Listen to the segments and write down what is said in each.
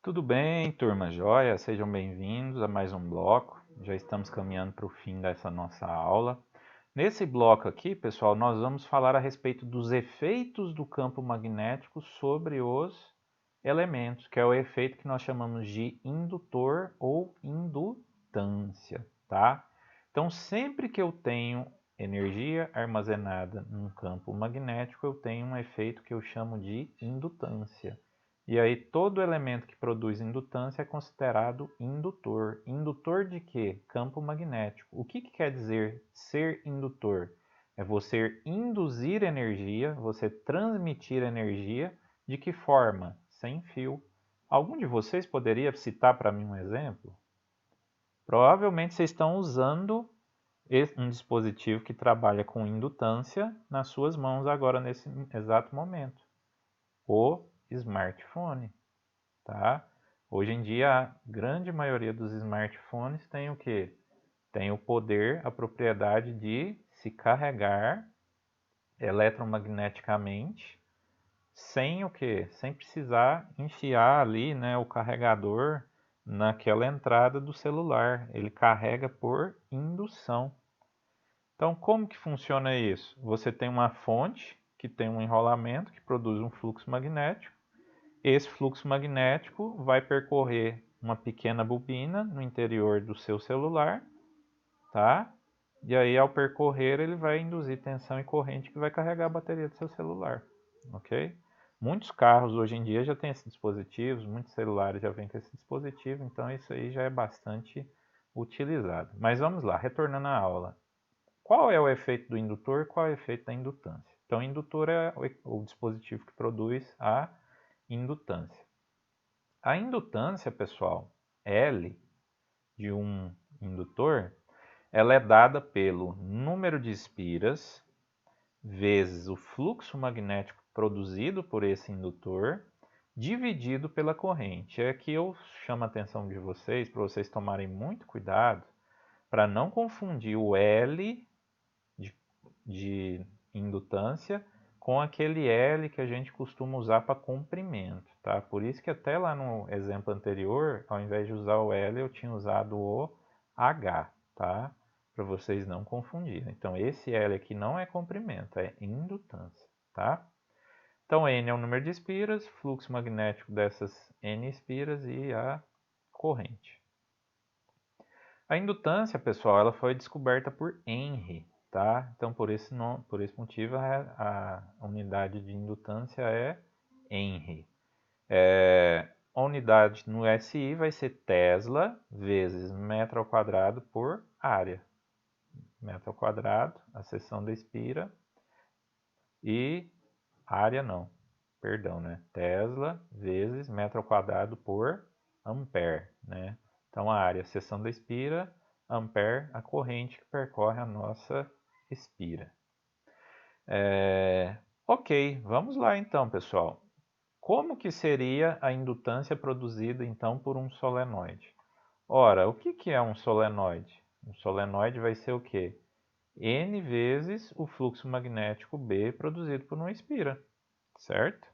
Tudo bem, turma joia? Sejam bem-vindos a mais um bloco. Já estamos caminhando para o fim dessa nossa aula. Nesse bloco aqui, pessoal, nós vamos falar a respeito dos efeitos do campo magnético sobre os elementos, que é o efeito que nós chamamos de indutor ou indutância, tá? Então, sempre que eu tenho energia armazenada num campo magnético, eu tenho um efeito que eu chamo de indutância. E aí todo elemento que produz indutância é considerado indutor. Indutor de quê? Campo magnético. O que quer dizer ser indutor? É você induzir energia, você transmitir energia. De que forma? Sem fio. Algum de vocês poderia citar para mim um exemplo? Provavelmente vocês estão usando um dispositivo que trabalha com indutância nas suas mãos agora nesse exato momento. O smartphone. Tá? Hoje em dia, a grande maioria dos smartphones tem o que? Tem o poder, a propriedade de se carregar eletromagneticamente, sem o que? Sem precisar enfiar ali, né, o carregador naquela entrada do celular. Ele carrega por indução. Então, como que funciona isso? Você tem uma fonte que tem um enrolamento que produz um fluxo magnético. Esse fluxo magnético vai percorrer uma pequena bobina no interior do seu celular, tá? E aí, ao percorrer, ele vai induzir tensão e corrente que vai carregar a bateria do seu celular, ok? Muitos carros hoje em dia já têm esses dispositivos, muitos celulares já vêm com esse dispositivo, então isso aí já é bastante utilizado. Mas vamos lá, retornando à aula. Qual é o efeito do indutor e qual é o efeito da indutância? Então, o indutor é o dispositivo que produz a indutância. A indutância, pessoal, L de um indutor, ela é dada pelo número de espiras vezes o fluxo magnético produzido por esse indutor, dividido pela corrente. É que eu chamo a atenção de vocês, para vocês tomarem muito cuidado, para não confundir o L de indutância com aquele L que a gente costuma usar para comprimento, tá? Por isso que até lá no exemplo anterior, ao invés de usar o L, eu tinha usado o H, tá? Para vocês não confundirem. Então, esse L aqui não é comprimento, é indutância, tá? Então, N é o número de espiras, fluxo magnético dessas N espiras e a corrente. A indutância, pessoal, ela foi descoberta por Henry, tá? Então, por esse motivo, a unidade de indutância é Henry. A unidade no SI vai ser Tesla vezes metro ao quadrado por área. Metro ao quadrado, a seção da espira, e área não, perdão, né? Tesla vezes metro ao quadrado por ampere, né? Então, a área, a seção da espira, ampere, a corrente que percorre a nossa espira. Ok, vamos lá então, pessoal. Como que seria a indutância produzida então por um solenoide? Ora, o que é um solenoide? Um solenoide vai ser o quê? N vezes o fluxo magnético B produzido por uma espira, certo?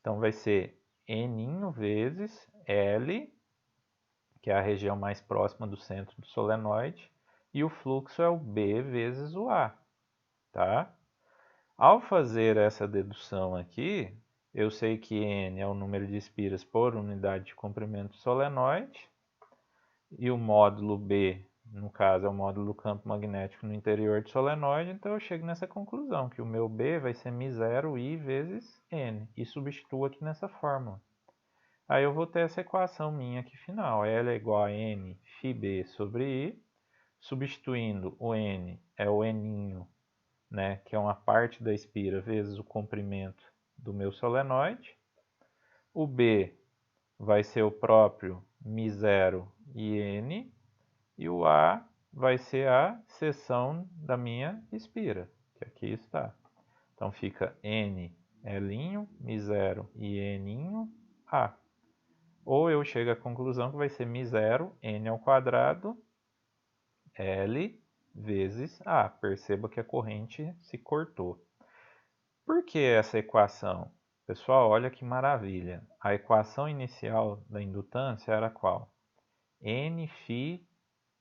Então vai ser N vezes L, que é a região mais próxima do centro do solenoide, e o fluxo é o B vezes o A, tá? Ao fazer essa dedução aqui, eu sei que N é o número de espiras por unidade de comprimento do solenoide, e o módulo B, no caso, é o módulo do campo magnético no interior do solenoide, então eu chego nessa conclusão, que o meu B vai ser μ0I vezes N, e substituo aqui nessa fórmula. Aí eu vou ter essa equação minha aqui final, L é igual a N φB sobre I, substituindo o N é o N, né, que é uma parte da espira, vezes o comprimento do meu solenoide. O B vai ser o próprio μ0 e N, e o A vai ser a seção da minha espira, que aqui está. Então fica N L, μ0 e N A. Ou eu chego à conclusão que vai ser μ0, N ao quadrado, L vezes A. Perceba que a corrente se cortou. Por que essa equação, Pessoal, olha que maravilha. A equação inicial da indutância era qual? Nφ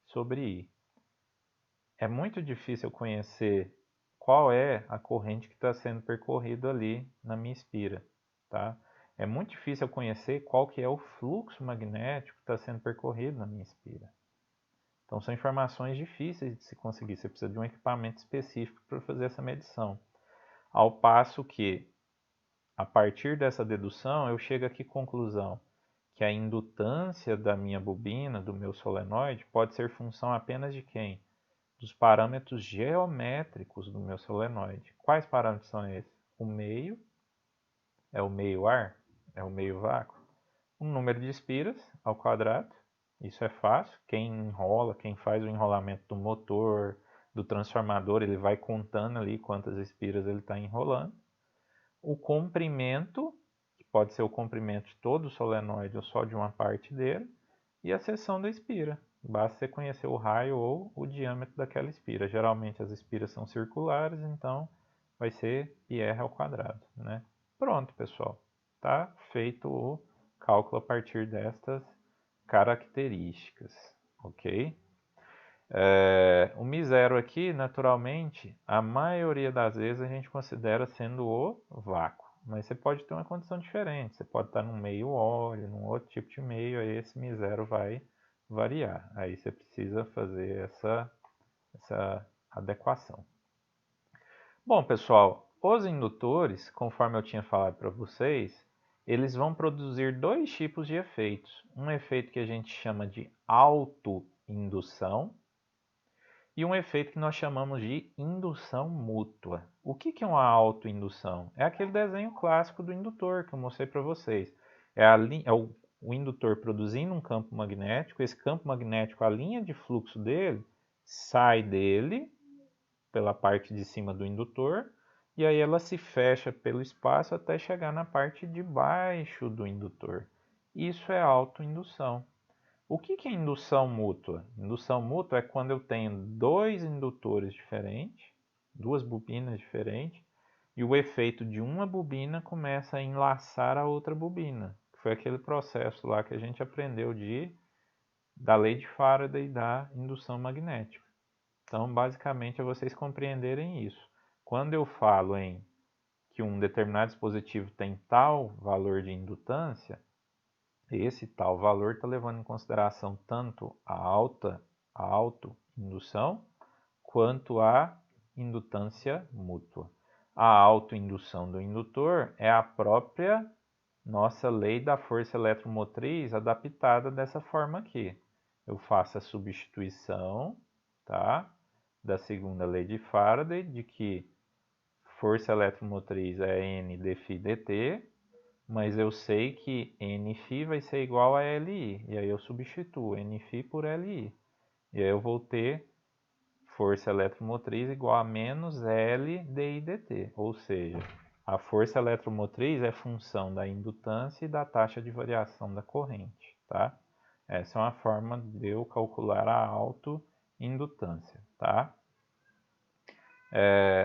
sobre I. É muito difícil eu conhecer qual é a corrente que está sendo percorrida ali na minha espira, tá? É muito difícil eu conhecer qual que é o fluxo magnético que está sendo percorrido na minha espira. Então são informações difíceis de se conseguir, você precisa de um equipamento específico para fazer essa medição. Ao passo que, a partir dessa dedução, eu chego aqui à conclusão que a indutância da minha bobina, do meu solenoide, pode ser função apenas de quem? Dos parâmetros geométricos do meu solenoide. Quais parâmetros são esses? O meio, é o meio ar, é o meio vácuo. O número de espiras ao quadrado, isso é fácil. Quem enrola, quem faz o enrolamento do motor, do transformador, ele vai contando ali quantas espiras ele está enrolando. O comprimento, que pode ser o comprimento de todo o solenoide ou só de uma parte dele, e a seção da espira. Basta você conhecer o raio ou o diâmetro daquela espira. Geralmente as espiras são circulares, então vai ser πr ao quadrado, né? Pronto, pessoal. Tá feito o cálculo a partir destas características, ok? O μ0 aqui, naturalmente, a maioria das vezes a gente considera sendo o vácuo. Mas você pode ter uma condição diferente. Você pode estar num meio óleo, num outro tipo de meio, aí esse μ0 vai variar. Aí você precisa fazer essa adequação. Bom, pessoal, os indutores, conforme eu tinha falado para vocês, eles vão produzir dois tipos de efeitos. Um efeito que a gente chama de autoindução e um efeito que nós chamamos de indução mútua. O que é uma autoindução? É aquele desenho clássico do indutor que eu mostrei para vocês. É o indutor produzindo um campo magnético, esse campo magnético, a linha de fluxo dele, sai dele, pela parte de cima do indutor, e aí ela se fecha pelo espaço até chegar na parte de baixo do indutor. Isso é autoindução. O que é indução mútua? Indução mútua é quando eu tenho dois indutores diferentes, duas bobinas diferentes, e o efeito de uma bobina começa a enlaçar a outra bobina. Foi aquele processo lá que a gente aprendeu da lei de Faraday e da indução magnética. Então, basicamente, é vocês compreenderem isso. Quando eu falo em que um determinado dispositivo tem tal valor de indutância, esse tal valor está levando em consideração tanto a autoindução quanto a indutância mútua. A autoindução do indutor é a própria nossa lei da força eletromotriz adaptada dessa forma aqui. Eu faço a substituição, tá, da segunda lei de Faraday, de que força eletromotriz é N dφ dt, mas eu sei que Nφ vai ser igual a Li, e aí eu substituo Nφ por Li. E aí eu vou ter força eletromotriz igual a menos L dI dt, ou seja, a força eletromotriz é função da indutância e da taxa de variação da corrente, tá? Essa é uma forma de eu calcular a autoindutância, tá?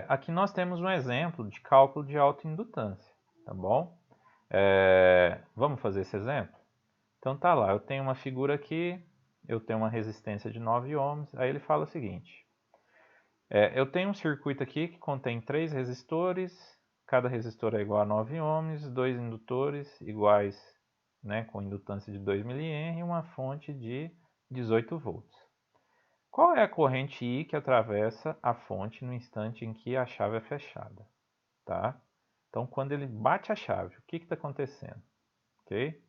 Aqui nós temos um exemplo de cálculo de autoindutância, tá bom? Vamos fazer esse exemplo? Então tá lá, eu tenho uma figura aqui, eu tenho uma resistência de 9 ohms, aí ele fala o seguinte, eu tenho um circuito aqui que contém 3 resistores, cada resistor é igual a 9 ohms, 2 indutores iguais, né, com indutância de 2 mA e uma fonte de 18 volts. Qual é a corrente I que atravessa a fonte no instante em que a chave é fechada? Tá? Então, quando ele bate a chave, o que está acontecendo? Okay?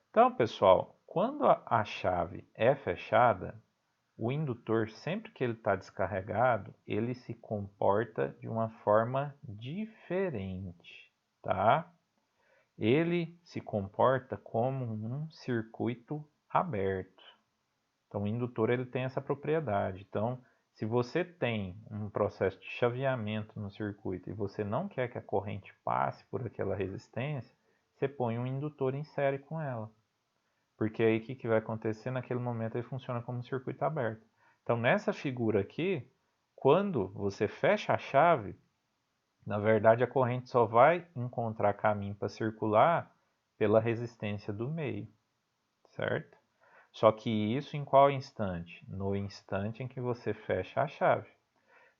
Então, pessoal, quando a chave é fechada, o indutor, sempre que ele está descarregado, ele se comporta de uma forma diferente, tá? Ele se comporta como um circuito aberto. Então, o indutor ele tem essa propriedade. Então, se você tem um processo de chaveamento no circuito e você não quer que a corrente passe por aquela resistência, você põe um indutor em série com ela. Porque aí o que vai acontecer? Naquele momento ele funciona como um circuito aberto. Então, nessa figura aqui, quando você fecha a chave, Na verdade, a corrente só vai encontrar caminho para circular pela resistência do meio, certo? Só que isso em qual instante? No instante em que você fecha a chave.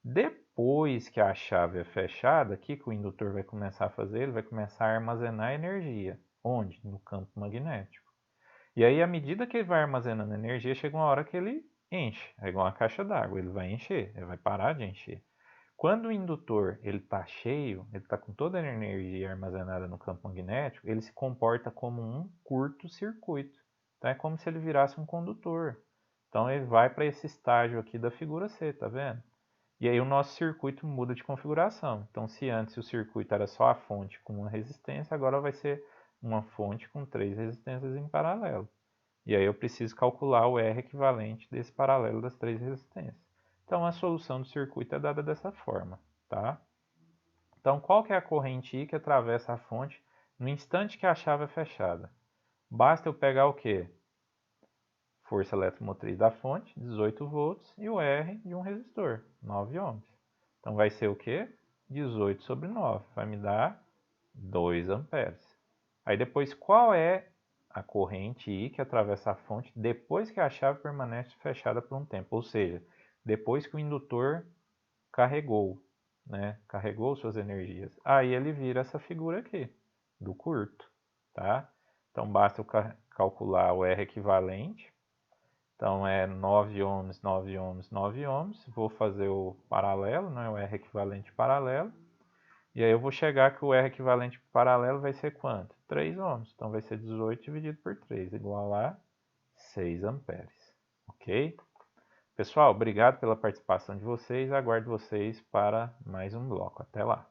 Depois que a chave é fechada, o que o indutor vai começar a fazer? Ele vai começar a armazenar energia. Onde? No campo magnético. E aí, à medida que ele vai armazenando energia, chega uma hora que ele enche. É igual uma caixa d'água, ele vai encher, ele vai parar de encher. Quando o indutor está cheio, ele está com toda a energia armazenada no campo magnético, ele se comporta como um curto-circuito. Então é como se ele virasse um condutor. Então ele vai para esse estágio aqui da figura C, tá vendo? E aí o nosso circuito muda de configuração. Então se antes o circuito era só a fonte com uma resistência, agora vai ser uma fonte com 3 resistências em paralelo. E aí eu preciso calcular o R equivalente desse paralelo das 3 resistências. Então a solução do circuito é dada dessa forma, tá? Então qual que é a corrente I que atravessa a fonte no instante que a chave é fechada? Basta eu pegar o quê? Força eletromotriz da fonte, 18 volts, e o R de um resistor, 9 ohms. Então vai ser o quê? 18 sobre 9, vai me dar 2 amperes. Aí depois, qual é a corrente I que atravessa a fonte depois que a chave permanece fechada por um tempo? Ou seja, depois que o indutor carregou, né? Carregou suas energias. Aí ele vira essa figura aqui, do curto, tá? Então basta eu calcular o R equivalente. Então é 9 ohms, 9 ohms, 9 ohms. Vou fazer o paralelo, né? O R equivalente paralelo. E aí eu vou chegar que o R equivalente paralelo vai ser quanto? 3 ohms. Então vai ser 18 dividido por 3, igual a 6 amperes. Ok? Pessoal, obrigado pela participação de vocês. Aguardo vocês para mais um bloco. Até lá.